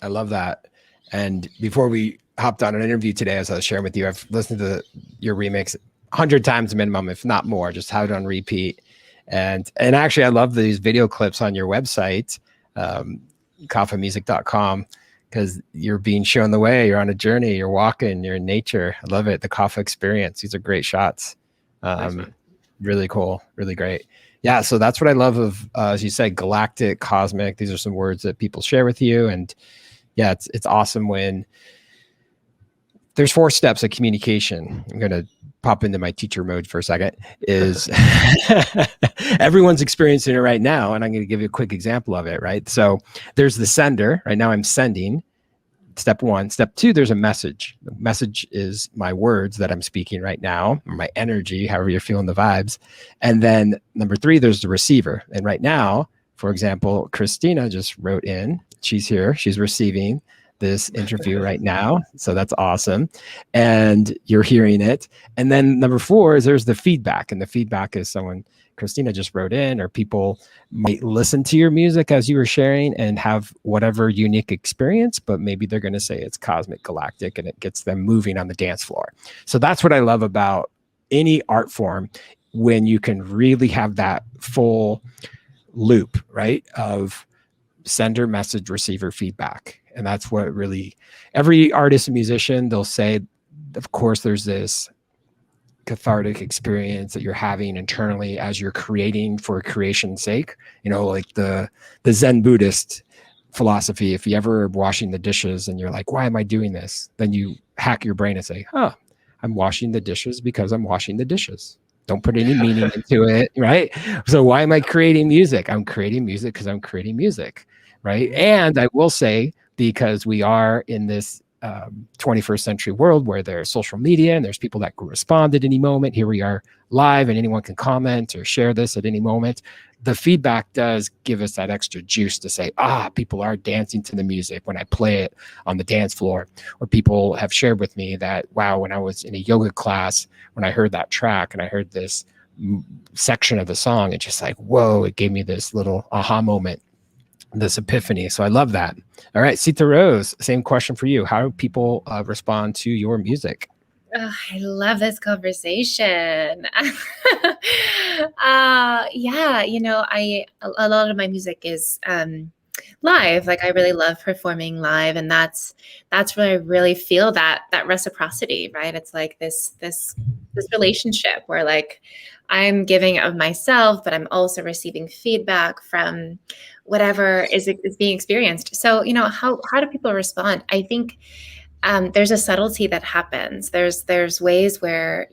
I love that. And before we hopped on an interview today, as I was sharing with you, I've listened to your remix 100 times minimum, if not more, just have it on repeat. And actually, I love these video clips on your website, kaphamusic.com, because you're being shown the way. You're on a journey, you're walking, you're in nature. I love it. The Kapha experience. These are great shots. Thanks, really cool, really great. Yeah, so that's what I love of, as you said, galactic, cosmic. These are some words that people share with you, and yeah, it's awesome when there's 4 steps of communication. I'm gonna pop into my teacher mode for a second. Is everyone's experiencing it right now, and I'm gonna give you a quick example of it. Right, so there's the sender. Right now, I'm sending. Step 1. Step 2, there's a message. The message is my words that I'm speaking right now, or my energy, however you're feeling the vibes. And then number 3, there's the receiver. And right now, for example, Christina just wrote in. She's here. She's receiving this interview right now. So that's awesome. And you're hearing it. And then number 4 is there's the feedback. And the feedback is someone, Christina just wrote in, or people might listen to your music as you were sharing and have whatever unique experience, but maybe they're going to say it's cosmic, galactic, and it gets them moving on the dance floor. So that's what I love about any art form, when you can really have that full loop, right, of sender, message, receiver, feedback. And that's what really, every artist and musician, they'll say, of course, there's this cathartic experience that you're having internally as you're creating for creation's sake. Like the Zen Buddhist philosophy. If you ever washing the dishes and you're like, why am I doing this? Then you hack your brain and say, I'm washing the dishes because I'm washing the dishes. Don't put any meaning into it, right? So why am I creating music? I'm creating music because I'm creating music, right? And I will say, because we are in this 21st century world where there's social media and there's people that can respond at any moment. Here we are live and anyone can comment or share this at any moment. The feedback does give us that extra juice to say, people are dancing to the music when I play it on the dance floor. Or people have shared with me that, wow, when I was in a yoga class, when I heard that track and I heard this section of the song, it's just like, whoa, it gave me this little aha moment, this epiphany. So I love that. All right, Sita Rose, same question for you. How do people respond to your music? Oh, I love this conversation. Yeah, a lot of my music is live. Like I really love performing live, and that's where I really feel that reciprocity, right? It's like this relationship where like I'm giving of myself, but I'm also receiving feedback from whatever is being experienced. So, how do people respond? I think there's a subtlety that happens. There's ways where,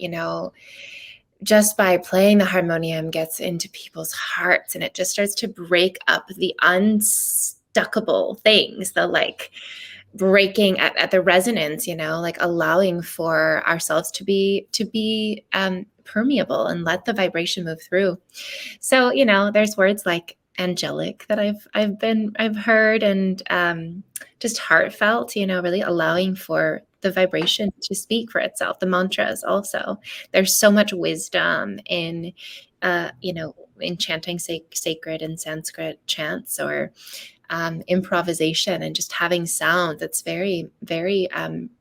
just by playing the harmonium gets into people's hearts and it just starts to break up the unstuckable things, the like breaking at the resonance, like allowing for ourselves to be permeable and let the vibration move through. So, there's words like angelic that I've heard, and just heartfelt, really allowing for the vibration to speak for itself. The mantras also, there's so much wisdom in in chanting sacred and Sanskrit chants, or improvisation, and just having sound that's very, very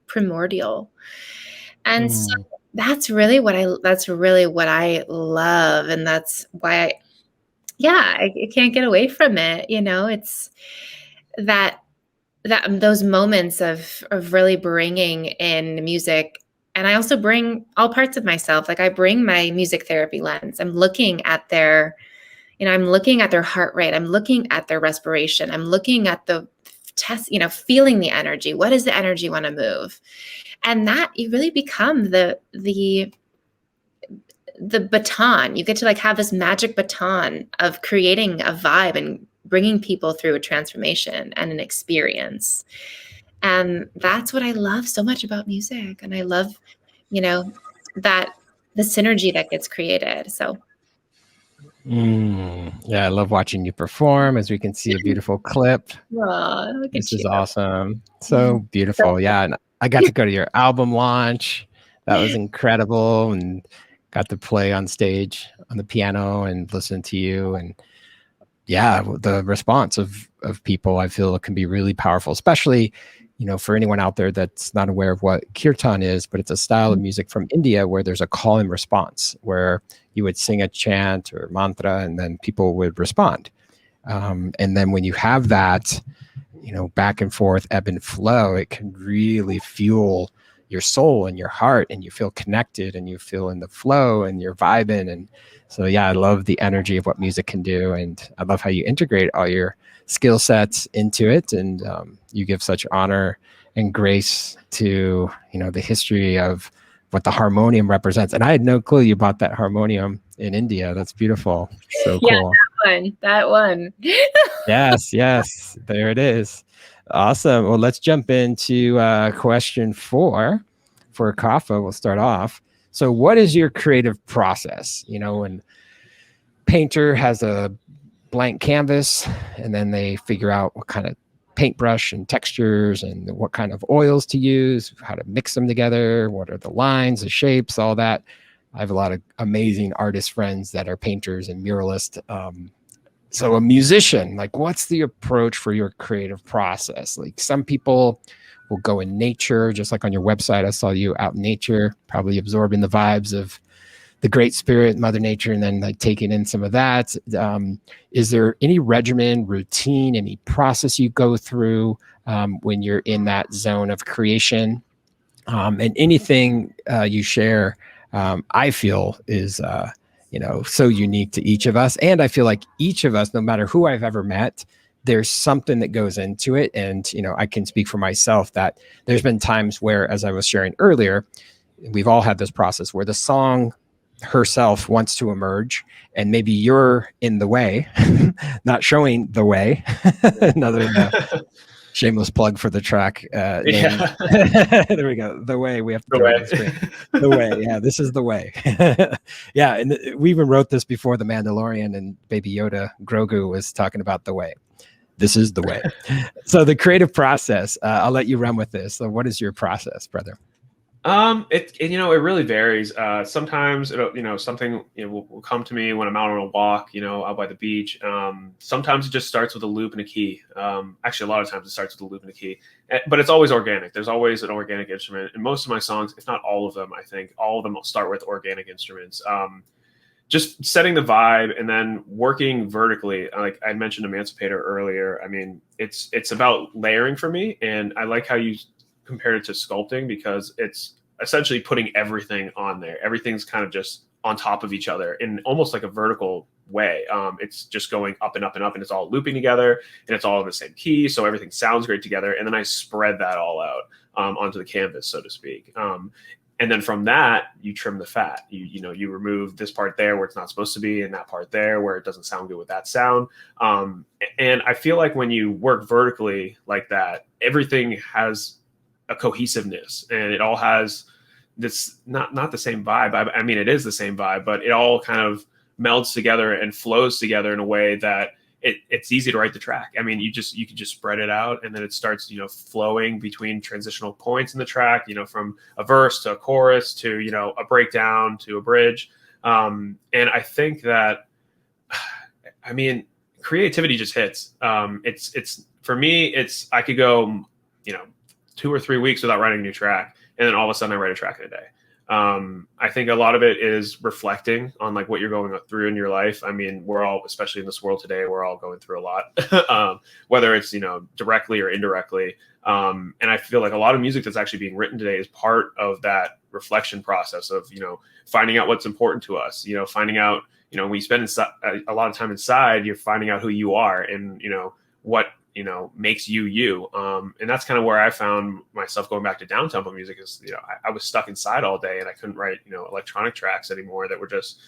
primordial. And so that's really what I love, and that's why I can't get away from it. It's that those moments of really bringing in music. And I also bring all parts of myself. Like I bring my music therapy lens. I'm looking at their heart rate. I'm looking at their respiration. I'm looking at the test, feeling the energy. What does the energy want to move? And that you really become the baton. You get to like have this magic baton of creating a vibe and bringing people through a transformation and an experience. And that's what I love so much about music. And I love, that the synergy that gets created. So. Yeah, I love watching you perform, as we can see a beautiful clip. This is awesome. So beautiful. Yeah. And I got to go to your album launch. That was incredible. And got to play on stage on the piano and listen to you. And yeah, the response of people, I feel can be really powerful, especially, for anyone out there that's not aware of what kirtan is, but it's a style of music from India where there's a call and response, where you would sing a chant or mantra and then people would respond. And then when you have that, back and forth, ebb and flow, it can really fuel your soul and your heart, and you feel connected and you feel in the flow and you're vibing. And so, yeah, I love the energy of what music can do. And I love how you integrate all your skill sets into it. And you give such honor and grace to, the history of what the harmonium represents. And I had no clue you bought that harmonium in India. That's beautiful. So cool. That one. Yes. There it is. Awesome. Well, let's jump into question 4 for Kapha. We'll start off. So what is your creative process? When painter has a blank canvas and then they figure out what kind of paintbrush and textures and what kind of oils to use, how to mix them together, what are the lines, the shapes, all that. I have a lot of amazing artist friends that are painters and muralists. So a musician, like, what's the approach for your creative process? Like, some people will go in nature, just like on your website. I saw you out in nature, probably absorbing the vibes of the Great Spirit, Mother Nature, and then like taking in some of that. Is there any regimen, routine, any process you go through when you're in that zone of creation? And anything you share, I feel is so unique to each of us. And I feel like each of us, no matter who I've ever met, there's something that goes into it. And I can speak for myself that there's been times where, as I was sharing earlier, we've all had this process where the song herself wants to emerge, and maybe you're in the way, not showing the way. Another shameless plug for the track name. There we go. The Way. We have to throw it on the screen. The Way. Yeah, this is the way. Yeah, and we even wrote this before The Mandalorian, and Baby Yoda, Grogu, was talking about the way. This is the way. So the creative process, I'll let you run with this. So what is your process, brother? It really varies. Sometimes something will come to me when I'm out on a walk, out by the beach. Sometimes it just starts with a loop and a key. Actually, a lot of times it starts with a loop and a key, but it's always organic. There's always an organic instrument. And most of my songs, if not all of them, I think all of them will start with organic instruments. Just setting the vibe and then working vertically. Like I mentioned Emancipator earlier. I mean, it's about layering for me. And I like how you compared it to sculpting, because it's essentially putting everything on there. Everything's kind of just on top of each other in almost like a vertical way. It's just going up and up and up, and it's all looping together, and it's all in the same key. So everything sounds great together. And then I spread that all out onto the canvas, so to speak. And then from that, you trim the fat. You remove this part there where it's not supposed to be, and that part there where it doesn't sound good with that sound. And I feel like when you work vertically like that, everything has a cohesiveness, and it all has this not the same vibe. I mean, it is the same vibe, but it all kind of melds together and flows together in a way that it's easy to write the track. I mean, you can just spread it out, and then it starts flowing between transitional points in the track, from a verse to a chorus to a breakdown to a bridge. And I think that, I mean, creativity just hits. It's for me, I could go 2 or 3 weeks without writing a new track, and then all of a sudden I write a track in a day. I think a lot of it is reflecting on like what you're going through in your life. I mean, we're all, especially in this world today, we're all going through a lot, whether it's, directly or indirectly. And I feel like a lot of music that's actually being written today is part of that reflection process of, finding out what's important to us, finding out, when you spend a lot of time inside, you're finding out who you are and, what makes you. And that's kind of where I found myself going back to downtempo music is, I was stuck inside all day and I couldn't write, electronic tracks anymore that were just,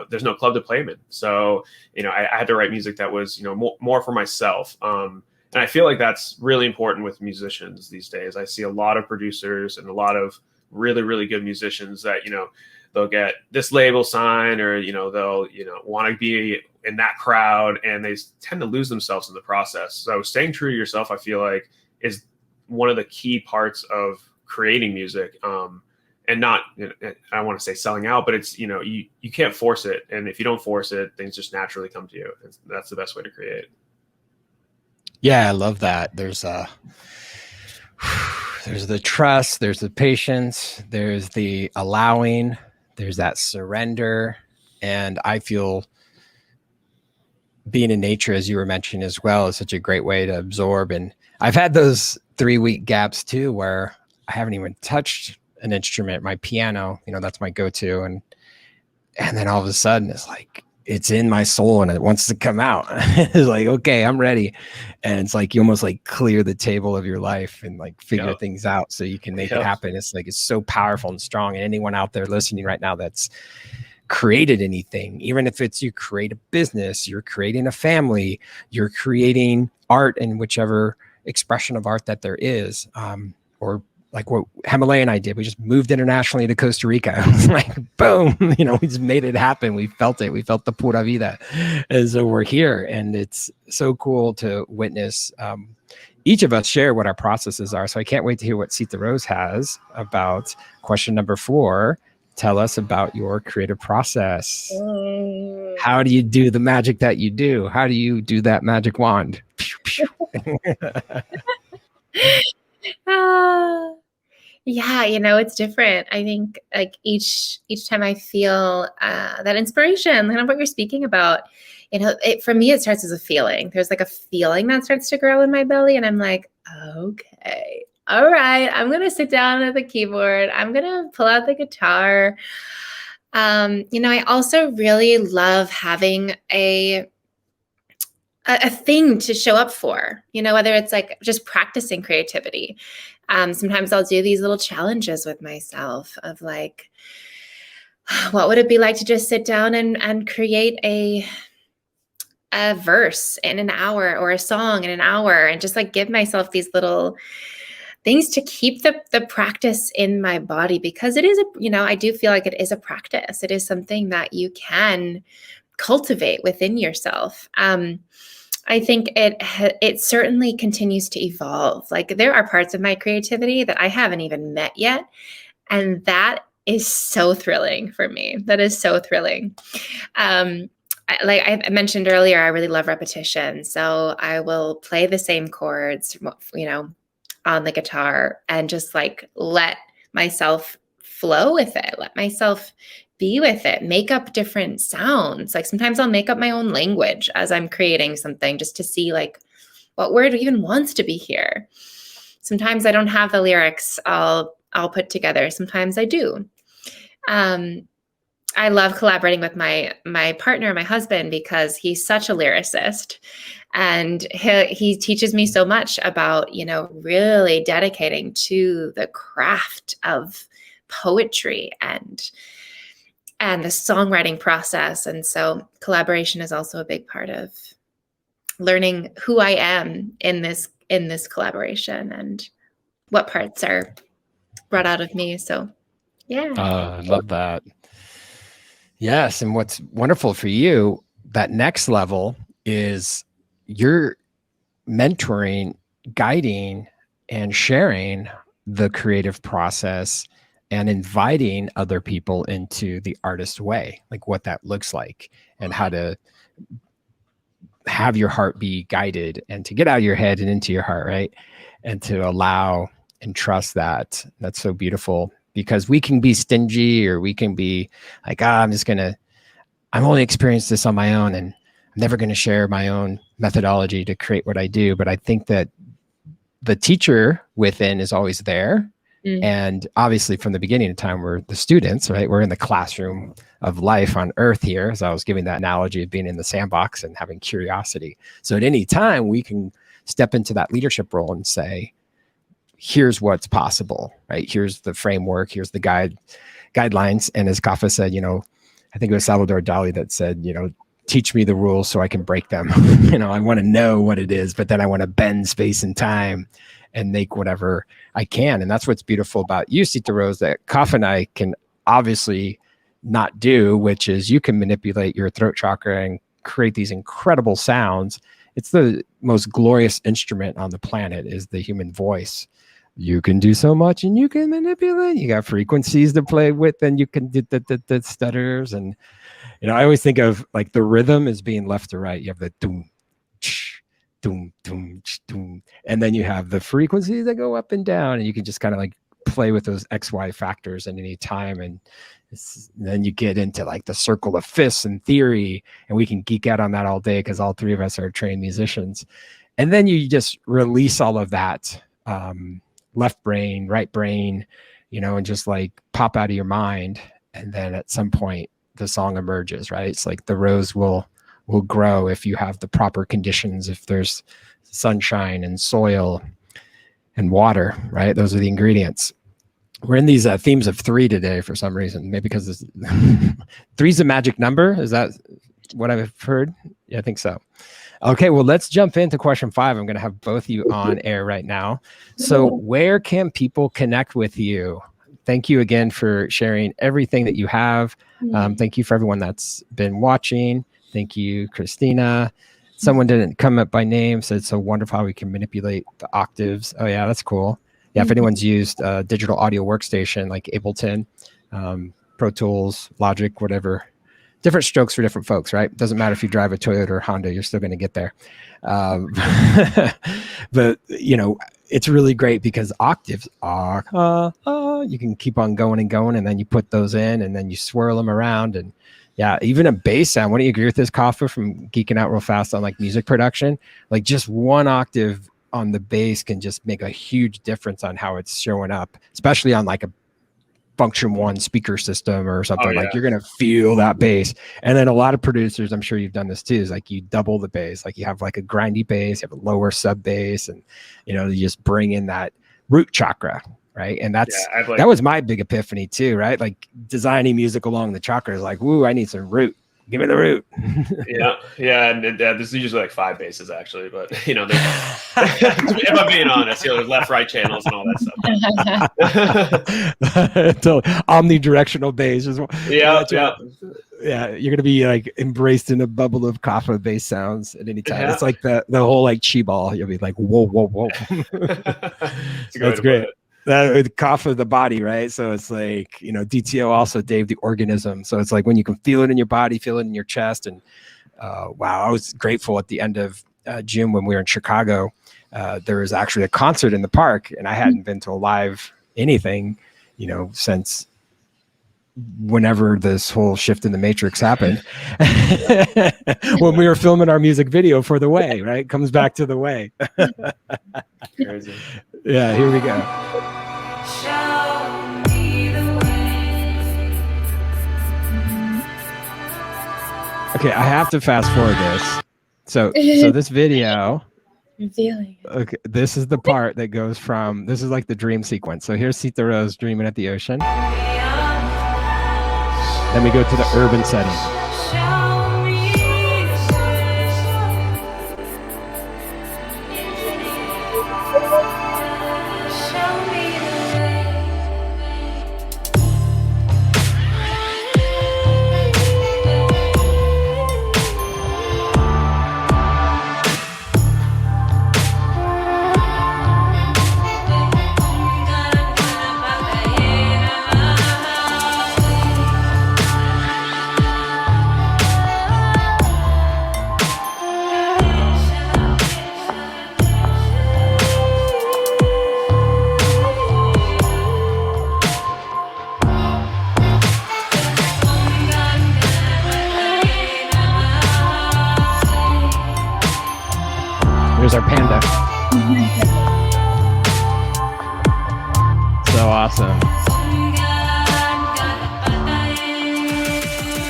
there's no club to play them in. So, I had to write music that was, more for myself. And I feel like that's really important with musicians these days. I see a lot of producers and a lot of really, really good musicians that, they'll get this label sign or, they'll, want to be in that crowd, and they tend to lose themselves in the process. So staying true to yourself, I feel like, is one of the key parts of creating music. And not, I don't want to say selling out, but it's, you can't force it. And if you don't force it, things just naturally come to you. That's the best way to create. Yeah, I love that. There's the trust, there's the patience, there's the allowing, there's that surrender. And I feel being in nature, as you were mentioning as well, is such a great way to absorb. And I've had those 3-week gaps too, where I haven't even touched an instrument, my piano, that's my go-to. And then all of a sudden it's like, it's in my soul and it wants to come out. It's like, okay, I'm ready. And it's like, you almost like clear the table of your life and like figure things out so you can make it happen. It's like, it's so powerful and strong. And anyone out there listening right now that's created anything, even if it's you create a business, you're creating a family, you're creating art in whichever expression of art that there is, or like what Himalayan and I did, we just moved internationally to Costa Rica. Like, boom, we just made it happen. We felt it. We felt the pura vida. And so we're here, and it's so cool to witness each of us share what our processes are. So I can't wait to hear what Sita Rose has about question number 4. Tell us about your creative process. How do you do the magic that you do? How do you do that magic wand? Yeah, you know, it's different. I think like each time I feel that inspiration, kind of what you're speaking about, you know, for me, it starts as a feeling. There's like a feeling that starts to grow in my belly, and I'm like, okay, all right, I'm gonna sit down at the keyboard. I'm gonna pull out the guitar. You know, I also really love having a thing to show up for, you know, whether it's like just practicing creativity. Sometimes I'll do these little challenges with myself of like, what would it be like to just sit down and create a verse in an hour or a song in an hour, and just like give myself these little things to keep the practice in my body, because it is you know, I do feel like it is a practice. It is something that you can cultivate within yourself. I think it certainly continues to evolve. Like there are parts of my creativity that I haven't even met yet, and that is so thrilling for me. That is so thrilling. Like I mentioned earlier, I really love repetition. So I will play the same chords, you know, on the guitar, and just like let myself flow with it, let myself be with it, make up different sounds. Like sometimes I'll make up my own language as I'm creating something, just to see like what word even wants to be here. Sometimes I don't have the lyrics I'll put together. Sometimes I do. I love collaborating with my partner, my husband, because he's such a lyricist, and he teaches me so much about, you know, really dedicating to the craft of poetry and the songwriting process. And so collaboration is also a big part of learning who I am in this collaboration and what parts are brought out of me. So yeah. I love that. Yes. And what's wonderful for you, that next level is you're mentoring, guiding, and sharing the creative process and inviting other people into the artist way, like what that looks like and how to have your heart be guided and to get out of your head and into your heart, right? And to allow and trust that. That's so beautiful, because we can be stingy, or we can be like, I'm only experienced this on my own, and I'm never going to share my own methodology to create what I do. But I think that the teacher within is always there. And obviously from the beginning of time, we're the students, right? We're in the classroom of life on earth here, as I was giving that analogy of being in the sandbox and having curiosity. So at any time we can step into that leadership role and say, here's what's possible, right? Here's the framework, here's the guidelines. And as Kapha said, you know, I think it was Salvador Dali that said, you know, teach me the rules so I can break them. You know, I want to know what it is, but then I want to bend space and time and make whatever I can. And that's what's beautiful about you, Sita Rose, that Kapha and I can obviously not do, which is you can manipulate your throat chakra and create these incredible sounds. It's the most glorious instrument on the planet, is the human voice. You can do so much, and you can manipulate. You got frequencies to play with, and you can do the stutters. And, you know, I always think of like the rhythm as being left to right. You have the doom, doom, doom, doom, and then you have the frequencies that go up and down, and you can just kind of like play with those XY factors at any time. And then you get into like the circle of fifths and theory, and we can geek out on that all day because all three of us are trained musicians. And then you just release all of that, left brain, right brain, you know, and just like pop out of your mind. And then at some point the song emerges, right? It's like the rose will grow if you have the proper conditions, if there's sunshine and soil and water, right? Those are the ingredients. We're in these themes of three today for some reason, maybe because three's a magic number. Is that what I've heard? Yeah, I think so. Okay, well, let's jump into question 5. I'm going to have both of you on air right now. So where can people connect with you? Thank you again for sharing everything that you have. Thank you for everyone that's been watching. Thank you, Christina. Someone didn't come up by name, so it's so wonderful how we can manipulate the octaves. Oh, yeah, that's cool. Yeah, if anyone's used a digital audio workstation like Ableton, Pro Tools, Logic, whatever different strokes for different folks, right? Doesn't matter if you drive a Toyota or Honda, you're still going to get there. But it's really great because octaves are, you can keep on going and going, and then you put those in, and then you swirl them around. And yeah, even a bass sound. Wouldn't you agree with this, Kapha, from geeking out real fast on like music production? Like just one octave on the bass can just make a huge difference on how it's showing up, especially on like a function one speaker system or something. Like you're going to feel that bass. And then a lot of producers, I'm sure you've done this too, is like you double the bass. Like you have like a grindy bass, you have a lower sub bass, and you just bring in that root chakra, right? And that was my big epiphany too, right? Like designing music along the chakras, like, woo, I need some root. Give me the root. yeah, and this is usually like 5 basses actually, but if I'm being honest, there's left, right channels and all that stuff. Totally. Omnidirectional bass as well. Yeah, you're gonna be like embraced in a bubble of Kapha bass sounds at any time. It's like the whole like chi ball. You'll be like, whoa. That's great. With Kapha, the body, right? So it's like, DTO also, Dave, the organism. So it's like when you can feel it in your body, feel it in your chest. And wow, I was grateful at the end of June when we were in Chicago. There was actually a concert in the park, and I hadn't been to a live anything, since whenever this whole shift in the matrix happened. When we were filming our music video for The Way, right? Comes back to The Way. Crazy. Yeah, here we go. Okay, I have to fast forward this. So this video, okay, this is the part that goes from, this is like the dream sequence. So here's Sita Rose dreaming at the ocean. Then we go to the urban setting. Here's our panda. So awesome.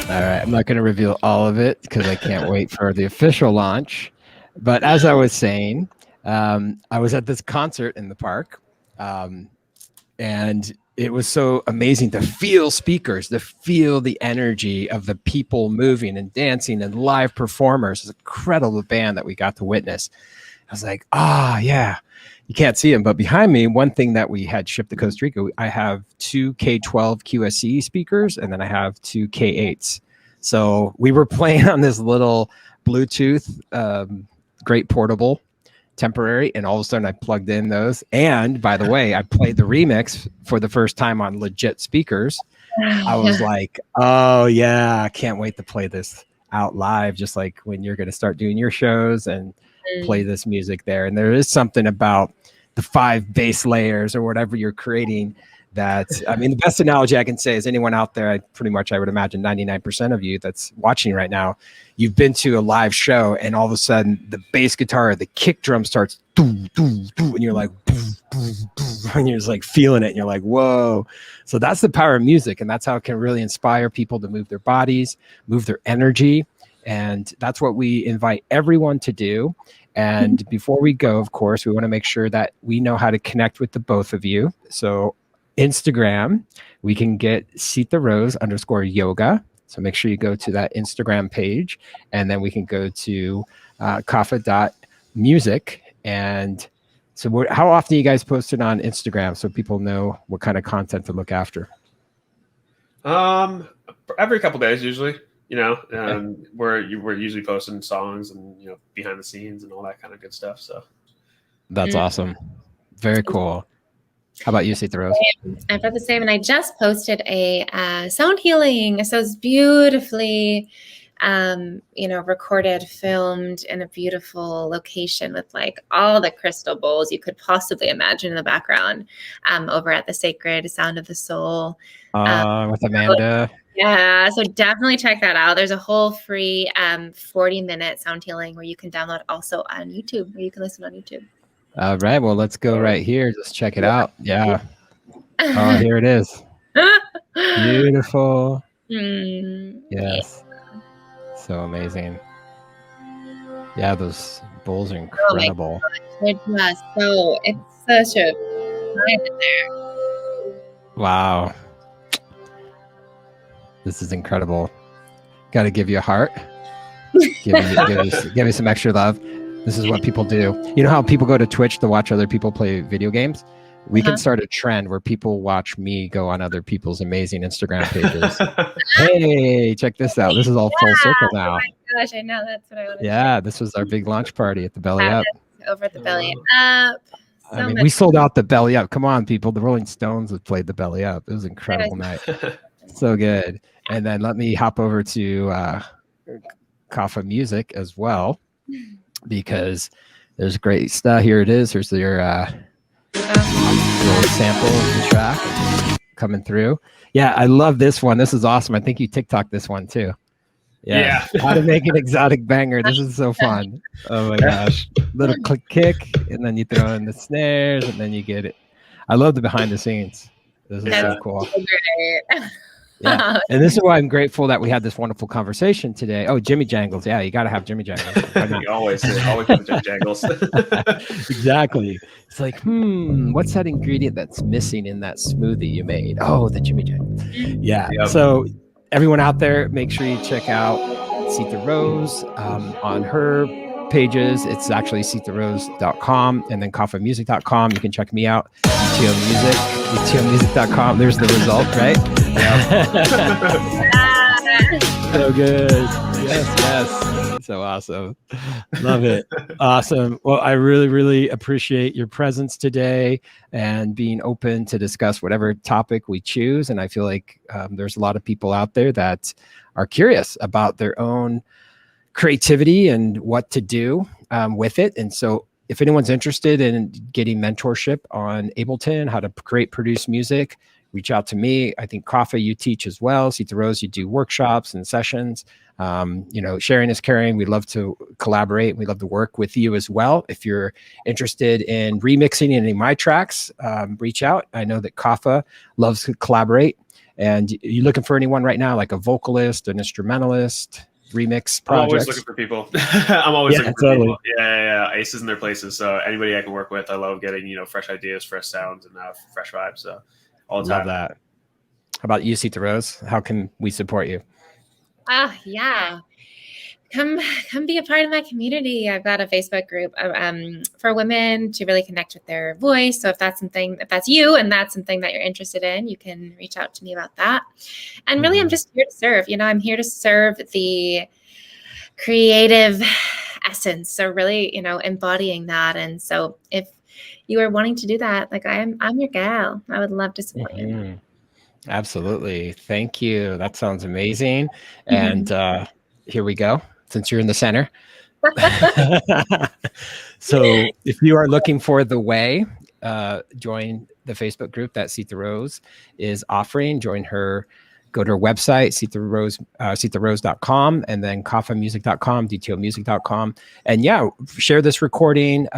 All right, I'm not going to reveal all of it because I can't wait for the official launch. But as I was saying, I was at this concert in the park, and it was so amazing to feel speakers, to feel the energy of the people moving and dancing and live performers. It's an incredible band that we got to witness. I was like, yeah, you can't see them. But behind me, one thing that we had shipped to Costa Rica, I have 2 K12 QSC speakers, and then I have 2 K8s. So we were playing on this little Bluetooth, great portable, temporary, and all of a sudden I plugged in those. And by the way, I played the remix for the first time on legit speakers. I was like, oh yeah, I can't wait to play this out live, just like when you're going to start doing your shows and play this music there. And there is something about the 5 bass layers or whatever you're creating that, I mean, the best analogy I can say is anyone out there, I would imagine 99% of you that's watching right now, you've been to a live show and all of a sudden the bass guitar, the kick drum starts doo, doo, doo, and you're like, doo, doo, doo, and you're just like feeling it and you're like, whoa. So that's the power of music, and that's how it can really inspire people to move their bodies, move their energy. And that's what we invite everyone to do. And before we go, of course, we want to make sure that we know how to connect with the both of you. So Instagram, we can get Sita Rose _yoga. So make sure you go to that Instagram page, and then we can go to kapha.music. And so how often are you guys posting on Instagram so people know what kind of content to look after? Every couple days usually. We're usually posting songs and behind the scenes and all that kind of good stuff. So that's awesome. Very cool. How about you, Sita Rose? I've read the same, and I just posted a sound healing. So it's beautifully, recorded, filmed in a beautiful location with like all the crystal bowls you could possibly imagine in the background, over at the Sacred Sound of the Soul. With Amanda. Yeah, so definitely check that out. There's a whole free 40-minute sound healing where you can download also on YouTube, where you can listen on YouTube. All right. Well, let's go right here. Just check it out. Yeah. Oh, here it is. Beautiful. Yes. So amazing. Yeah, those bowls are incredible. It's such a vibe in there. Wow. This is incredible. Got to give you a heart. Give me some extra love. This is what people do. You know how people go to Twitch to watch other people play video games? We can start a trend where people watch me go on other people's amazing Instagram pages. Hey, check this out. This is all full circle now. Oh my gosh, I know, that's what I want to Yeah, this was our big launch party at the Belly Up. Over at the Belly Up. I mean, we sold out the Belly Up. Come on, people. The Rolling Stones have played the Belly Up. It was an incredible night. So good. And then let me hop over to Kapha Music as well, because there's great stuff. Here it is. Here's your little sample of the track coming through. Yeah, I love this one. This is awesome. I think you TikTok this one too. Yeah. How to make an exotic banger. This is so fun. Oh my gosh. Little click kick, and then you throw in the snares, and then you get it. I love the behind the scenes. This is so cool. So great. Yeah. And this is why I'm grateful that we had this wonderful conversation today. Oh, Jimmy Jangles. Yeah, you got to have Jimmy Jangles. You always have Jimmy Jangles. Exactly. It's like, what's that ingredient that's missing in that smoothie you made? Oh, the Jimmy Jangles. Yeah. Yep. So everyone out there, make sure you check out Sita Rose on her pages. It's actually sitarose.com and then kaphamusic.com. You can check me out. DTO Music, DTOmusic.com. There's the result, right? So good. Yes. So awesome. Love it. Awesome. Well, I really, really appreciate your presence today and being open to discuss whatever topic we choose. And I feel like there's a lot of people out there that are curious about their own creativity and what to do with it. And so if anyone's interested in getting mentorship on Ableton, how to create, produce music, reach out to me. I think Kapha, you teach as well. Sita Rose, you do workshops and sessions. Sharing is caring. We love to collaborate. We love to work with you as well. If you're interested in remixing any of my tracks, reach out. I know that Kapha loves to collaborate. And you're looking for anyone right now, like a vocalist, an instrumentalist, remix projects? I'm always looking for people. I'm always looking for people. Yeah. Aces in their places. So anybody I can work with, I love getting, fresh ideas, fresh sounds, and fresh vibes. So all the time. Love that. How about you, Sita Rose? How can we support you? Yeah. Come be a part of my community. I've got a Facebook group for women to really connect with their voice. So if that's you and that's something that you're interested in, you can reach out to me about that. And really, I'm just here to serve. I'm here to serve the creative essence. So really, embodying that. And so if you are wanting to do that, like I'm your gal. I would love to support you. Absolutely. Thank you. That sounds amazing. And here we go. Since you're in the center. So if you are looking for the way, join the Facebook group that Sita Rose is offering. Join her, go to her website, sitarose.com, and then kaphamusic.com, DTOmusic.com. And share this recording.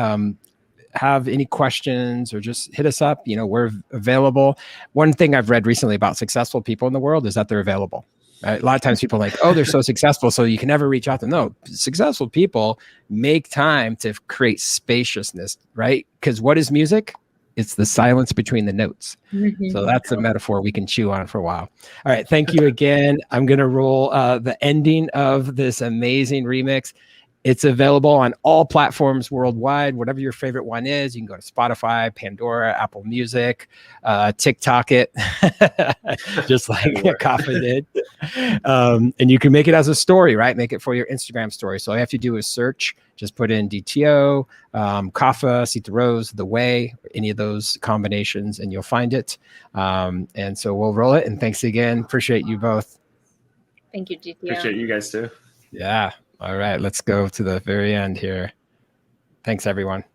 Have any questions or just hit us up. We're available. One thing I've read recently about successful people in the world is that they're available. Right? A lot of times people are like, oh, they're so successful, so you can never reach out to them. No, successful people make time to create spaciousness, right? Because what is music? It's the silence between the notes. So that's a metaphor we can chew on for a while. All right. Thank you again. I'm going to roll the ending of this amazing remix. It's available on all platforms worldwide. Whatever your favorite one is, you can go to Spotify, Pandora, Apple Music, TikTok it, just like Kapha did. And you can make it as a story, right? Make it for your Instagram story. So all you have to do is search, just put in DTO, Kapha, Sita Rose, The Way, any of those combinations, and you'll find it. And so we'll roll it. And thanks again. Appreciate you both. Thank you, DTO. Appreciate you guys too. Yeah. All right. Let's go to the very end here. Thanks, everyone.